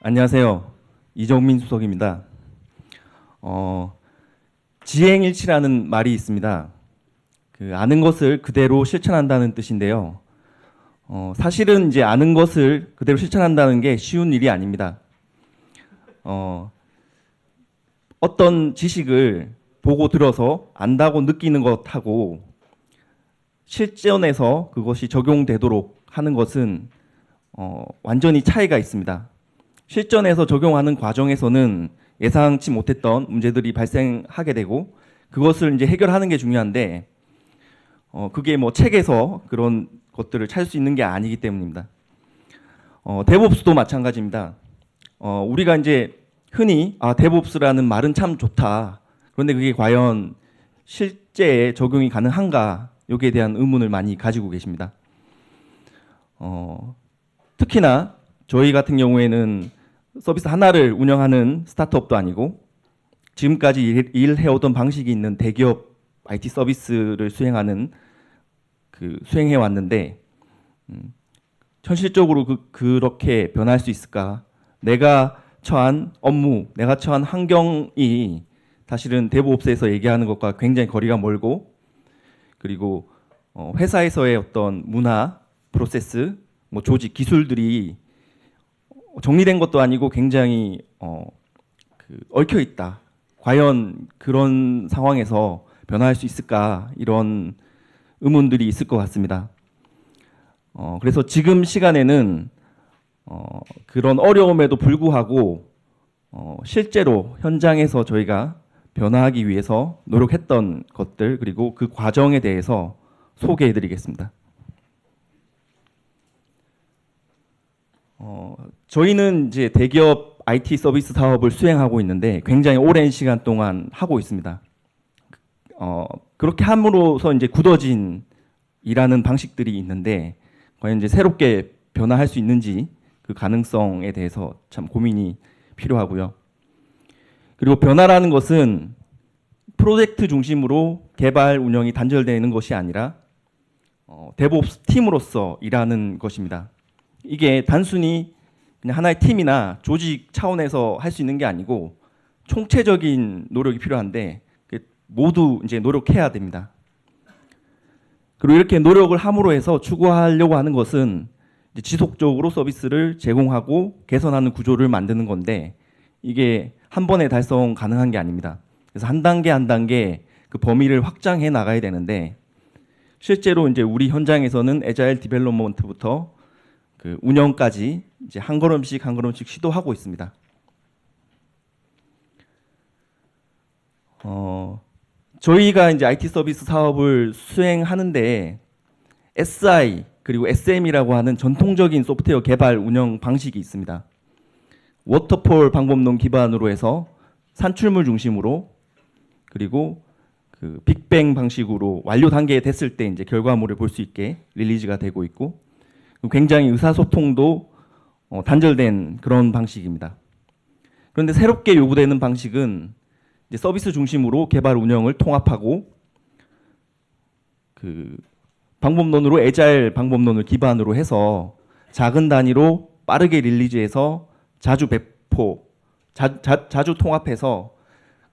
안녕하세요. 이정민 수석입니다. 지행일치라는 말이 있습니다. 아는 것을 그대로 실천한다는 뜻인데요. 사실은 이제 아는 것을 그대로 실천한다는 게 쉬운 일이 아닙니다. 어떤 지식을 보고 들어서 안다고 느끼는 것하고 실전에서 그것이 적용되도록 하는 것은 완전히 차이가 있습니다. 실전에서 적용하는 과정에서는 예상치 못했던 문제들이 발생하게 되고 그것을 이제 해결하는 게 중요한데 그게 뭐 책에서 그런 것들을 찾을 수 있는 게 아니기 때문입니다. 데브옵스도 마찬가지입니다. 우리가 이제 흔히 데브옵스라는 말은 참 좋다. 그런데 그게 과연 실제에 적용이 가능한가? 여기에 대한 의문을 많이 가지고 계십니다. 특히나 저희 같은 경우에는 서비스 하나를 운영하는 스타트업도 아니고 지금까지 일해오던 방식이 있는 대기업 IT 서비스를 수행해 왔는데 현실적으로 그렇게 변할 수 있을까? 내가 처한 업무, 내가 처한 환경이 사실은 데브옵스에서 얘기하는 것과 굉장히 거리가 멀고 그리고 회사에서의 어떤 문화, 프로세스, 뭐 조직, 기술들이 정리된 것도 아니고 굉장히 얽혀 있다. 과연 그런 상황에서 변화할 수 있을까? 이런 의문들이 있을 것 같습니다. 그래서 지금 시간에는 그런 어려움에도 불구하고 실제로 현장에서 저희가 변화하기 위해서 노력했던 것들 그리고 그 과정에 대해서 소개해 드리겠습니다. 저희는 이제 대기업 IT 서비스 사업을 수행하고 있는데 굉장히 오랜 시간 동안 하고 있습니다. 그렇게 함으로써 이제 굳어진 일하는 방식들이 있는데 과연 이제 새롭게 변화할 수 있는지 그 가능성에 대해서 참 고민이 필요하고요. 그리고 변화라는 것은 프로젝트 중심으로 개발 운영이 단절되는 것이 아니라 데브옵스 팀으로서 일하는 것입니다. 이게 단순히 그냥 하나의 팀이나 조직 차원에서 할 수 있는 게 아니고 총체적인 노력이 필요한데 모두 이제 노력해야 됩니다. 그리고 이렇게 노력을 함으로 해서 추구하려고 하는 것은 이제 지속적으로 서비스를 제공하고 개선하는 구조를 만드는 건데 이게 한 번에 달성 가능한 게 아닙니다. 그래서 한 단계 한 단계 그 범위를 확장해 나가야 되는데 실제로 이제 우리 현장에서는 애자일 디벨롭먼트부터 그 운영까지 이제 한 걸음씩 한 걸음씩 시도하고 있습니다. 저희가 이제 IT 서비스 사업을 수행하는데 SI 그리고 SM이라고 하는 전통적인 소프트웨어 개발 운영 방식이 있습니다. 워터폴 방법론 기반으로 해서 산출물 중심으로 그리고 그 빅뱅 방식으로 완료 단계에 됐을 때 이제 결과물을 볼 수 있게 릴리즈가 되고 있고 굉장히 의사소통도 단절된 그런 방식입니다. 그런데 새롭게 요구되는 방식은 이제 서비스 중심으로 개발 운영을 통합하고 그 방법론으로 애자일 방법론을 기반으로 해서 작은 단위로 빠르게 릴리즈해서 자주 배포, 자주 통합해서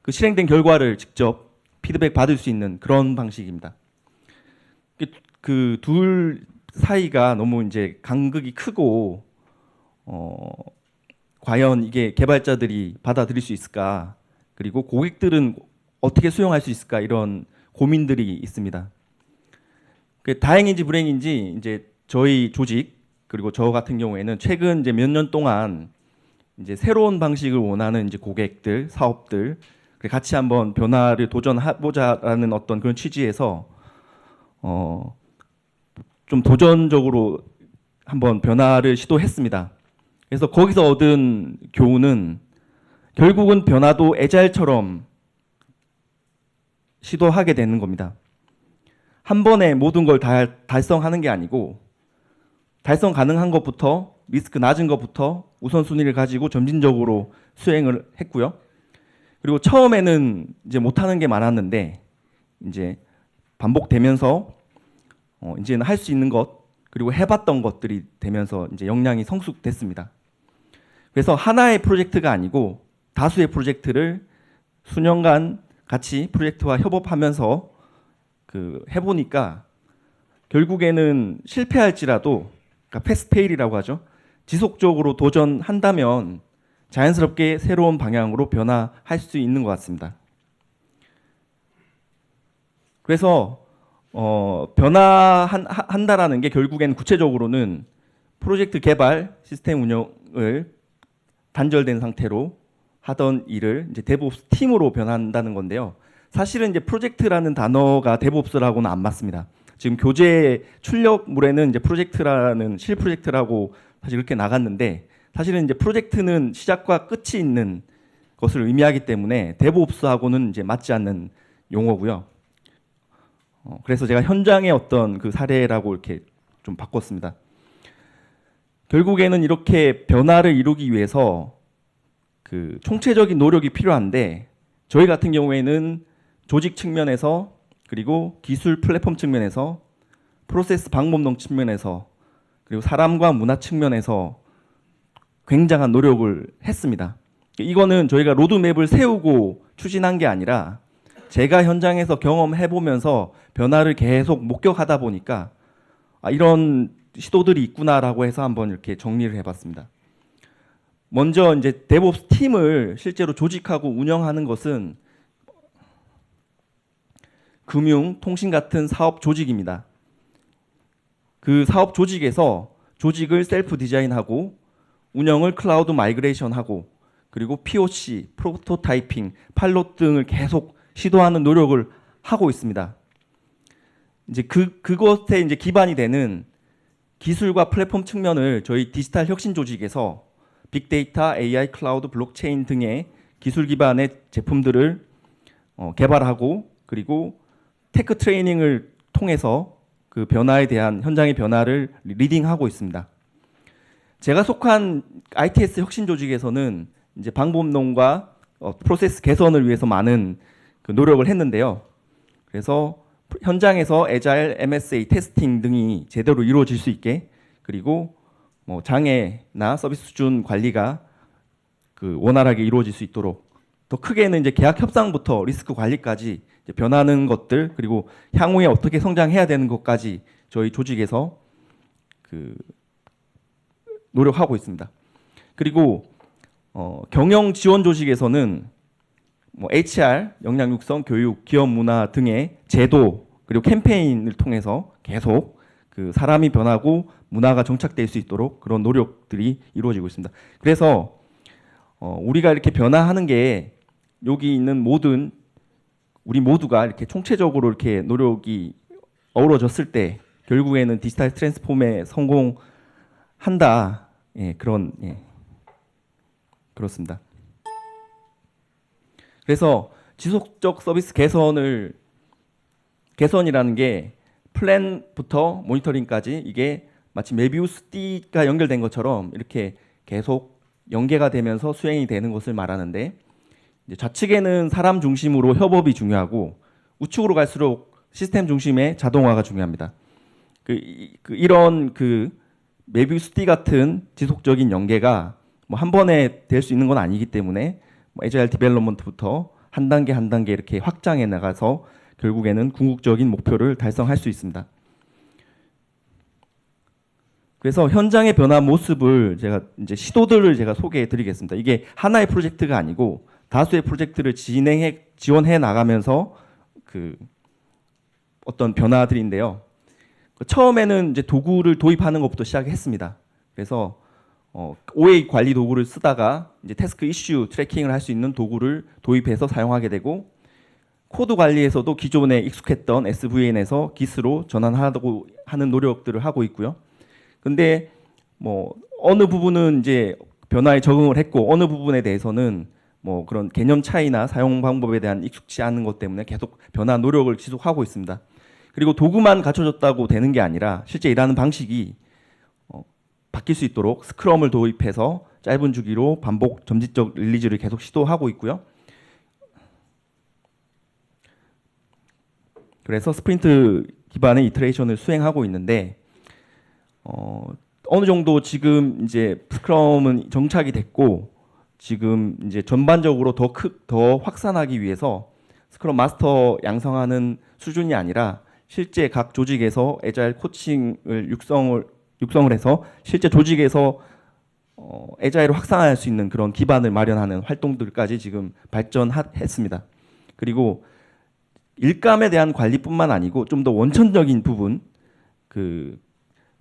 그 실행된 결과를 직접 피드백 받을 수 있는 그런 방식입니다. 그 둘 사이가 너무 이제 간극이 크고 과연 이게 개발자들이 받아들일 수 있을까? 그리고 고객들은 어떻게 수용할 수 있을까? 이런 고민들이 있습니다. 다행인지 불행인지 이제 저희 조직 그리고 저 같은 경우에는 최근 이제 몇 년 동안 이제 새로운 방식을 원하는 이제 고객들, 사업들 같이 한번 변화를 도전해보자라는 어떤 그런 취지에서 좀 도전적으로 한번 변화를 시도했습니다. 그래서 거기서 얻은 교훈은 결국은 변화도 애자일처럼 시도하게 되는 겁니다. 한 번에 모든 걸 달성하는 게 아니고 달성 가능한 것부터 리스크 낮은 것부터 우선순위를 가지고 점진적으로 수행을 했고요. 그리고 처음에는 이제 못하는 게 많았는데 이제 반복되면서 이제는 할 수 있는 것 그리고 해봤던 것들이 되면서 이제 역량이 성숙됐습니다. 그래서 하나의 프로젝트가 아니고 다수의 프로젝트를 수년간 같이 프로젝트와 협업하면서 해보니까 결국에는 실패할지라도, 그러니까 패스페일이라고 하죠. 지속적으로 도전한다면 자연스럽게 새로운 방향으로 변화할 수 있는 것 같습니다. 그래서 변화한다라는 게 결국엔 구체적으로는 프로젝트 개발, 시스템 운영을 단절된 상태로 하던 일을 이제 데브옵스 팀으로 변한다는 건데요. 사실은 이제 프로젝트라는 단어가 데브옵스라고는 안 맞습니다. 지금 교재 출력물에는 이제 프로젝트라는 실 프로젝트라고 사실 그렇게 나갔는데, 사실은 이제 프로젝트는 시작과 끝이 있는 것을 의미하기 때문에 데브옵스하고는 이제 맞지 않는 용어고요. 그래서 제가 현장의 어떤 그 사례라고 이렇게 좀 바꿨습니다. 결국에는 이렇게 변화를 이루기 위해서 그 총체적인 노력이 필요한데, 저희 같은 경우에는 조직 측면에서, 그리고 기술 플랫폼 측면에서, 프로세스 방법론 측면에서, 그리고 사람과 문화 측면에서 굉장한 노력을 했습니다. 이거는 저희가 로드맵을 세우고 추진한 게 아니라 제가 현장에서 경험해보면서 변화를 계속 목격하다 보니까 이런 시도들이 있구나라고 해서 한번 이렇게 정리를 해봤습니다. 먼저 이제 데브옵스 팀을 실제로 조직하고 운영하는 것은 금융, 통신 같은 사업 조직입니다. 그 사업 조직에서 조직을 셀프 디자인하고 운영을 클라우드 마이그레이션하고, 그리고 POC, 프로토타이핑, 팔롯 등을 계속 시도하는 노력을 하고 있습니다. 이제 그것에 이제 기반이 되는 기술과 플랫폼 측면을 저희 디지털 혁신 조직에서 빅데이터, AI, 클라우드, 블록체인 등의 기술 기반의 제품들을 개발하고, 그리고 테크 트레이닝을 통해서 그 변화에 대한 현장의 변화를 리딩하고 있습니다. 제가 속한 ITS 혁신 조직에서는 이제 방법론과 프로세스 개선을 위해서 많은 그 노력을 했는데요. 그래서 현장에서 애자일, MSA, 테스팅 등이 제대로 이루어질 수 있게, 그리고 뭐 장애나 서비스 수준 관리가 그 원활하게 이루어질 수 있도록, 더 크게는 이제 계약 협상부터 리스크 관리까지 이제 변하는 것들, 그리고 향후에 어떻게 성장해야 되는 것까지 저희 조직에서 그 노력하고 있습니다. 그리고 경영 지원 조직에서는 뭐 HR, 역량 육성, 교육, 기업 문화 등의 제도, 그리고 캠페인을 통해서 계속 그 사람이 변하고 문화가 정착될 수 있도록 그런 노력들이 이루어지고 있습니다. 그래서 우리가 이렇게 변화하는 게 여기 있는 모든 우리 모두가 이렇게 총체적으로 이렇게 노력이 어우러졌을 때 결국에는 디지털 트랜스폼에 성공한다. 예, 그렇습니다. 그래서 지속적 서비스 개선이라는 게 플랜부터 모니터링까지 이게 마치 메비우스 띠가 연결된 것처럼 이렇게 계속 연계가 되면서 수행이 되는 것을 말하는데, 이제 좌측에는 사람 중심으로 협업이 중요하고 우측으로 갈수록 시스템 중심의 자동화가 중요합니다. 이런 메비우스 띠 같은 지속적인 연계가 뭐 한 번에 될 수 있는 건 아니기 때문에 뭐 애자일 디벨롭먼트부터 한 단계 한 단계 이렇게 확장해 나가서 결국에는 궁극적인 목표를 달성할 수 있습니다. 그래서 현장의 변화 모습을 제가 이제 시도들을 제가 소개해 드리겠습니다. 이게 하나의 프로젝트가 아니고 다수의 프로젝트를 지원해 나가면서 그 어떤 변화들인데요. 처음에는 이제 도구를 도입하는 것부터 시작했습니다. 그래서 OA 관리 도구를 쓰다가 이제 태스크 이슈 트래킹을 할 수 있는 도구를 도입해서 사용하게 되고, 코드 관리에서도 기존에 익숙했던 SVN에서 GIS로 전환하려고 하는 노력들을 하고 있고요. 근데 뭐 어느 부분은 이제 변화에 적응을 했고 어느 부분에 대해서는 뭐 그런 개념 차이나 사용 방법에 대한 익숙치 않은 것 때문에 계속 변화 노력을 지속하고 있습니다. 그리고 도구만 갖춰졌다고 되는 게 아니라 실제 일하는 방식이 바뀔 수 있도록 스크럼을 도입해서 짧은 주기로 반복 점진적 릴리즈를 계속 시도하고 있고요. 그래서 스프린트 기반의 이터레이션을 수행하고 있는데 어느 정도 지금 이제 스크럼은 정착이 됐고 지금 이제 전반적으로 더 확산하기 위해서 스크럼 마스터 양성하는 수준이 아니라 실제 각 조직에서 애자일 코칭을 육성을 해서 실제 조직에서 애자일을 확산할 수 있는 그런 기반을 마련하는 활동들까지 지금 발전했습니다. 그리고 일감에 대한 관리뿐만 아니고 좀 더 원천적인 부분, 그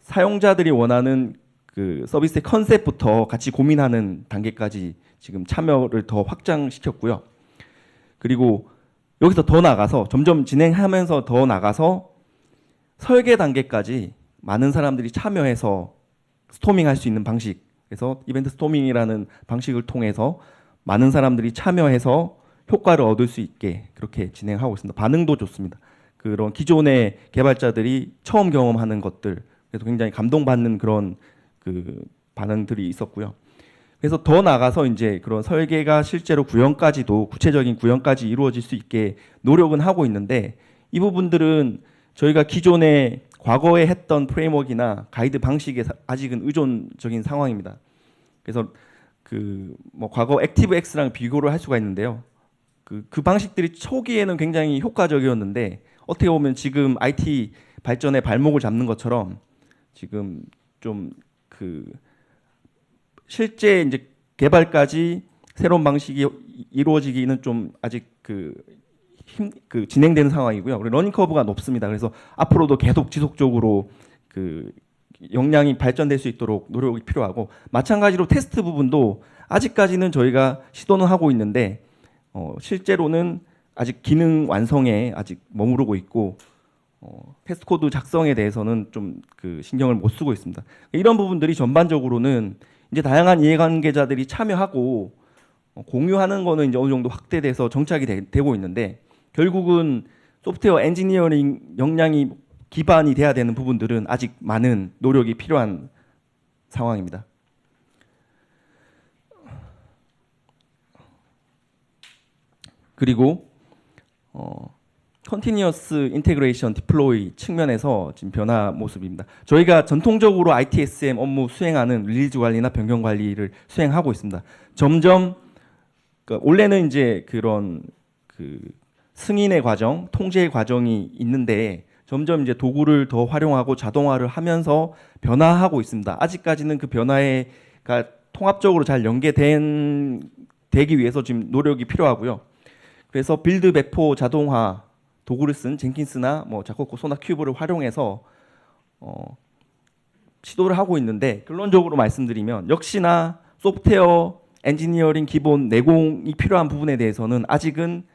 사용자들이 원하는 그 서비스의 컨셉부터 같이 고민하는 단계까지 지금 참여를 더 확장시켰고요. 그리고 여기서 더 나가서 점점 진행하면서 더 나가서 설계 단계까지 많은 사람들이 참여해서 스토밍할 수 있는 방식, 그래서 이벤트 스토밍이라는 방식을 통해서 많은 사람들이 참여해서 효과를 얻을 수 있게 그렇게 진행하고 있습니다. 반응도 좋습니다. 그런 기존의 개발자들이 처음 경험하는 것들, 그래서 굉장히 감동받는 그런 그 반응들이 있었고요. 그래서 더 나가서 이제 그런 설계가 실제로 구현까지도 구체적인 구현까지 이루어질 수 있게 노력은 하고 있는데 이 부분들은 저희가 기존에 과거에 했던 프레임워크나 가이드 방식에 아직은 의존적인 상황입니다. 그래서 그 뭐 과거 액티브엑스랑 비교를 할 수가 있는데요. 그 방식들이 초기에는 굉장히 효과적이었는데 어떻게 보면 지금 IT 발전의 발목을 잡는 것처럼 지금 좀 그 실제 이제 개발까지 새로운 방식이 이루어지기는 좀 아직 그 진행되는 상황이고요. 그리고 러닝 커브가 높습니다. 그래서 앞으로도 계속 지속적으로 그 역량이 발전될 수 있도록 노력이 필요하고 마찬가지로 테스트 부분도 아직까지는 저희가 시도는 하고 있는데 실제로는 아직 기능 완성에 아직 머무르고 있고 테스트 코드 작성에 대해서는 좀 그 신경을 못 쓰고 있습니다. 이런 부분들이 전반적으로는 이제 다양한 이해관계자들이 참여하고 공유하는 거는 이제 어느 정도 확대돼서 정착이 되고 있는데 결국은 소프트웨어 엔지니어링 역량이 기반이 돼야 되는 부분들은 아직 많은 노력이 필요한 상황입니다. 그리고 컨티니어스 인테그레이션 디플로이 측면에서 지금 변화 모습입니다. 저희가 전통적으로 ITSM 업무 수행하는 릴리즈 관리나 변경 관리를 수행하고 있습니다. 점점 원래는 이제 그런 그 승인의 과정, 통제의 과정이 있는데 점점 이제 도구를 더 활용하고 자동화를 하면서 변화하고 있습니다. 아직까지는 그 변화가 통합적으로 잘 되기 위해서 지금 노력이 필요하고요. 그래서 빌드 배포 자동화 도구를 쓴 젠킨스나 뭐 자코코 소나 큐브를 활용해서 시도를 하고 있는데 결론적으로 말씀드리면 역시나 소프트웨어 엔지니어링 기본 내공이 필요한 부분에 대해서는 아직은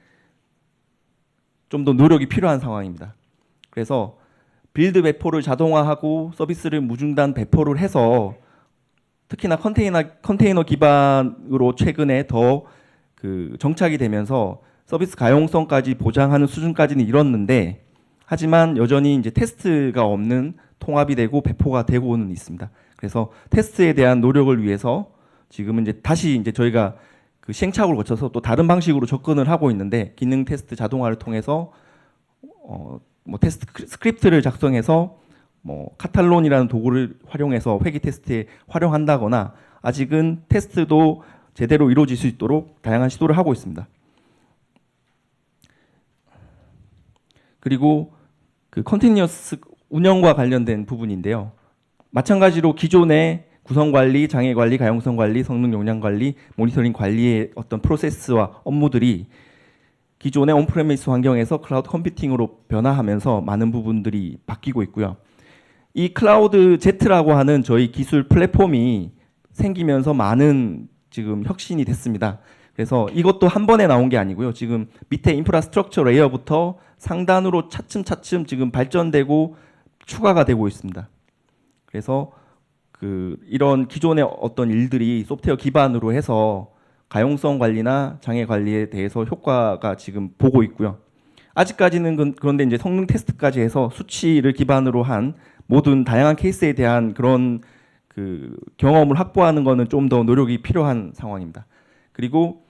좀 더 노력이 필요한 상황입니다. 그래서 빌드 배포를 자동화하고 서비스를 무중단 배포를 해서 특히나 컨테이너 기반으로 최근에 더 그 정착이 되면서 서비스 가용성까지 보장하는 수준까지는 이뤘는데 하지만 여전히 이제 테스트가 없는 통합이 되고 배포가 되고는 있습니다. 그래서 테스트에 대한 노력을 위해서 지금은 이제 다시 이제 저희가 그 시행착오를 거쳐서 또 다른 방식으로 접근을 하고 있는데 기능 테스트 자동화를 통해서 뭐 테스트 스크립트를 작성해서 뭐 카탈론이라는 도구를 활용해서 회기 테스트에 활용한다거나 아직은 테스트도 제대로 이루어질 수 있도록 다양한 시도를 하고 있습니다. 그리고 그 컨티니어스 운영과 관련된 부분인데요. 마찬가지로 기존의 구성 관리, 장애 관리, 가용성 관리, 성능 용량 관리, 모니터링 관리의 어떤 프로세스와 업무들이 기존의 온프레미스 환경에서 클라우드 컴퓨팅으로 변화하면서 많은 부분들이 바뀌고 있고요. 이 클라우드 Z라고 하는 저희 기술 플랫폼이 생기면서 많은 지금 혁신이 됐습니다. 그래서 이것도 한 번에 나온 게 아니고요. 지금 밑에 인프라스트럭처 레이어부터 상단으로 차츰차츰 지금 발전되고 추가가 되고 있습니다. 그래서 이런 기존의 어떤 일들이 소프트웨어 기반으로 해서 가용성 관리나 장애 관리에 대해서 효과가 지금 보고 있고요. 아직까지는 그런데 이제 성능 테스트까지 해서 수치를 기반으로 한 모든 다양한 케이스에 대한 그런 그 경험을 확보하는 것은 좀 더 노력이 필요한 상황입니다. 그리고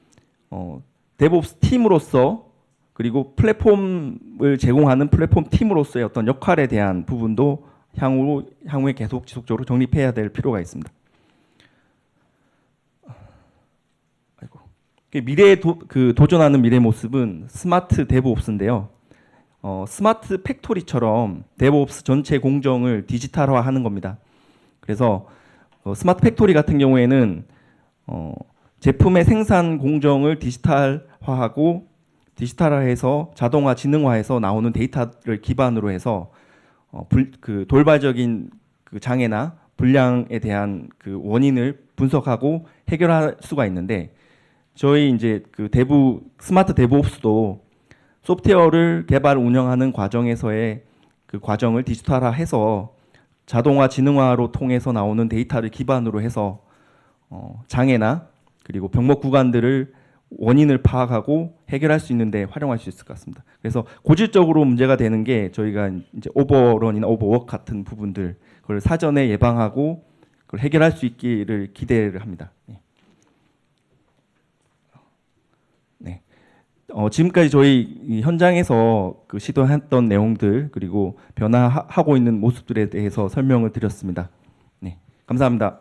데브옵스 팀으로서 그리고 플랫폼을 제공하는 플랫폼 팀으로서의 어떤 역할에 대한 부분도 향후에 계속 지속적으로 정립해야 될 필요가 있습니다. 아이고. 도전하는 미래 모습은 스마트 데브옵스인데요. 스마트 팩토리처럼 데브옵스 전체 공정을 디지털화하는 겁니다. 그래서 스마트 팩토리 같은 경우에는 제품의 생산 공정을 디지털화해서 자동화, 지능화해서 나오는 데이터를 기반으로 해서 돌발적인 장애나 불량에 대한 원인을 분석하고 해결할 수가 있는데, 저희 이제 스마트 데브옵스도 소프트웨어를 개발 운영하는 과정에서의 과정을 디지털화해서 자동화, 지능화로 통해서 나오는 데이터를 기반으로 해서 장애나 그리고 병목 구간들을 원인을 파악하고 해결할 수 있는데 활용할 수 있을 것 같습니다. 그래서 고질적으로 문제가 되는 게 저희가 이제 오버런이나 오버워크 같은 부분들, 그걸 사전에 예방하고 그걸 해결할 수 있기를 기대를 합니다. 네. 지금까지 저희 이 현장에서 시도했던 내용들 그리고 변화하고 있는 모습들에 대해서 설명을 드렸습니다. 네, 감사합니다.